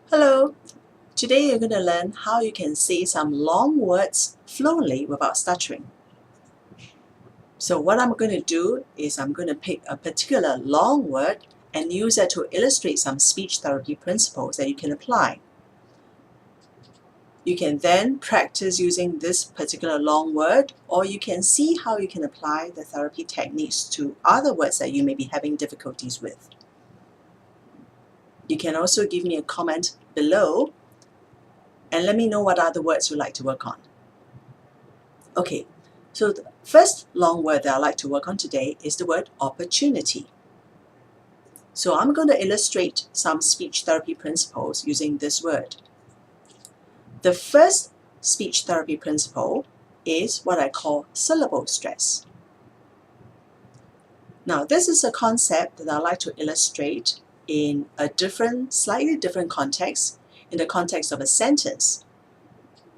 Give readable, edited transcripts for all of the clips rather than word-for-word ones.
Hello! Today you're going to learn how you can say some long words fluently without stuttering. So what I'm going to do is I'm going to pick a particular long word and use it to illustrate some speech therapy principles that you can apply. You can then practice using this particular long word, or you can see how you can apply the therapy techniques to other words that you may be having difficulties with. You can also give me a comment below and let me know what other words you'd like to work on. Okay, so the first long word that I'd like to work on today is the word opportunity. So I'm going to illustrate some speech therapy principles using this word. The first speech therapy principle is what I call syllable stress. Now, this is a concept that I'd like to illustrate in a slightly different context, in the context of a sentence.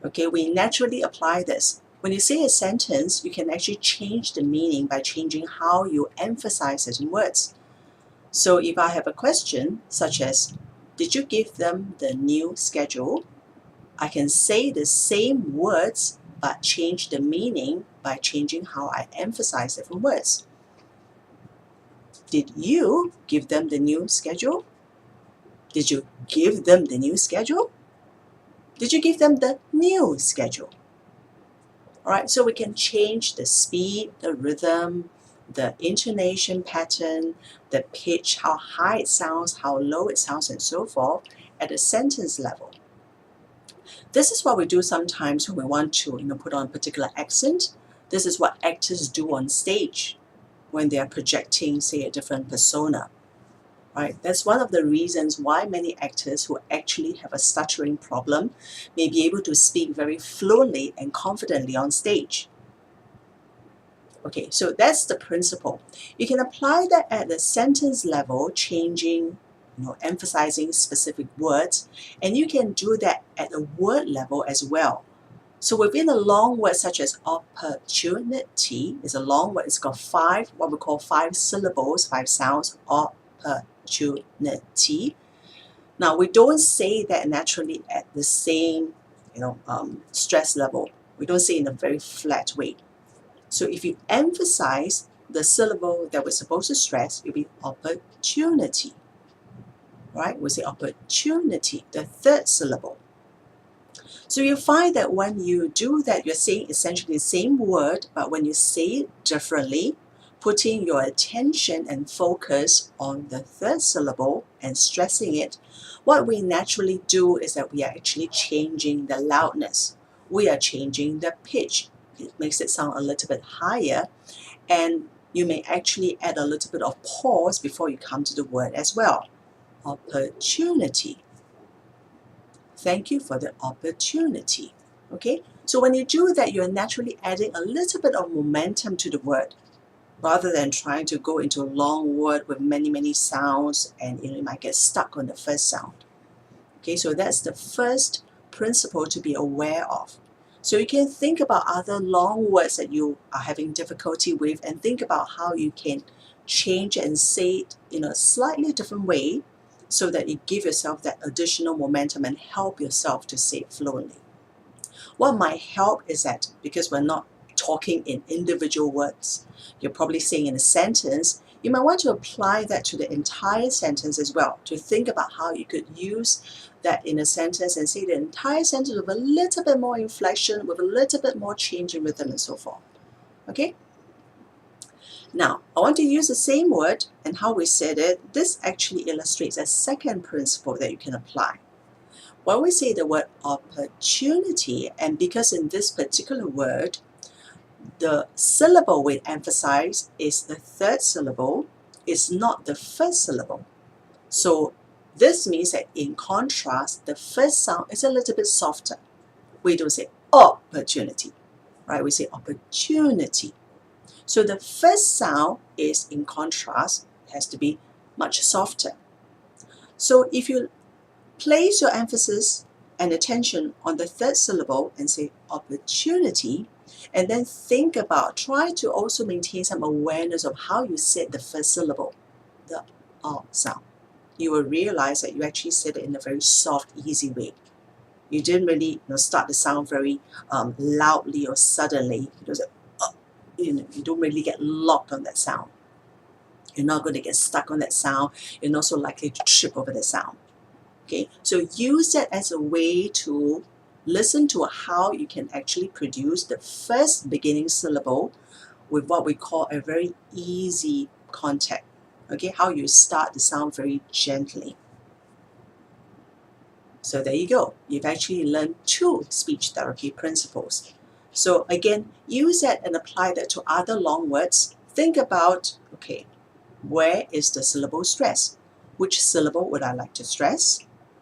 Okay, we naturally apply this. When you say a sentence, you can actually change the meaning by changing how you emphasize certain words. So if I have a question such as, did you give them the new schedule? I can say the same words but change the meaning by changing how I emphasize different words. Did you give them the new schedule? Did you give them the new schedule? Did you give them the new schedule? Alright, so we can change the speed, the rhythm, the intonation pattern, the pitch, how high it sounds, how low it sounds, and so forth at a sentence level. This is what we do sometimes when we want to put on a particular accent. This is what actors do on stage when they are projecting, say, a different persona. Right? That's one of the reasons why many actors who actually have a stuttering problem may be able to speak very fluently and confidently on stage. Okay, so that's the principle. You can apply that at the sentence level, changing, emphasizing specific words, and you can do that at the word level as well. So within a long word such as opportunity, is a long word, it's got what we call 5 syllables, 5 sounds, opportunity. Now we don't say that naturally at the same stress level. We don't say it in a very flat way. So if you emphasize the syllable that we're supposed to stress, it will be opportunity. Right? We say opportunity, the third syllable. So you find that when you do that, you're saying essentially the same word, but when you say it differently, putting your attention and focus on the third syllable and stressing it, what we naturally do is that we are actually changing the loudness. We are changing the pitch. It makes it sound a little bit higher, and you may actually add a little bit of pause before you come to the word as well. Opportunity. Thank you for the opportunity. Okay, so when you do that, you're naturally adding a little bit of momentum to the word rather than trying to go into a long word with many sounds, and you might get stuck on the first sound. Okay, so that's the first principle to be aware of. So you can think about other long words that you are having difficulty with and think about how you can change and say it in a slightly different way so that you give yourself that additional momentum and help yourself to say it fluently. What might help is that because we're not talking in individual words, you're probably saying in a sentence, you might want to apply that to the entire sentence as well, to think about how you could use that in a sentence and say the entire sentence with a little bit more inflection, with a little bit more change in rhythm and so forth. Okay? Now, I want to use the same word and how we said it. This actually illustrates a second principle that you can apply. When we say the word opportunity, and because in this particular word, the syllable we emphasize is the third syllable, it's not the first syllable. So this means that in contrast, the first sound is a little bit softer. We don't say opportunity, right? We say opportunity. So the first sound is in contrast, has to be much softer. So if you place your emphasis and attention on the third syllable and say opportunity, and then try to also maintain some awareness of how you said the first syllable, the sound. you will realize that you actually said it in a very soft, easy way. You didn't really start the sound very loudly or suddenly. You don't really get locked on that sound. You're not going to get stuck on that sound. You're not so likely to trip over the sound. Okay, so use that as a way to listen to how you can actually produce the first beginning syllable with what we call a very easy contact. Okay, how you start the sound very gently. So there you go. You've actually learned 2 speech therapy principles. So again, use that and apply that to other long words. Think about, okay, where is the syllable stress? Which syllable would I like to stress?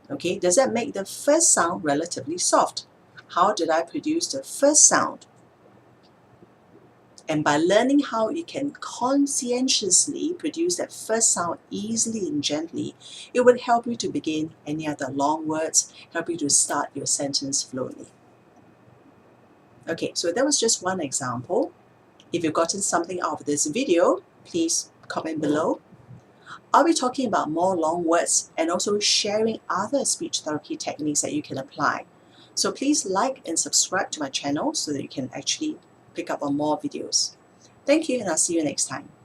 Okay, does that make the first sound relatively soft? How did I produce the first sound? And by learning how you can conscientiously produce that first sound easily and gently, it will help you to begin any other long words, help you to start your sentence fluently. Okay, so that was just one example. If you've gotten something out of this video, please comment below. I'll be talking about more long words and also sharing other speech therapy techniques that you can apply. So please like and subscribe to my channel so that you can actually pick up on more videos. Thank you, and I'll see you next time.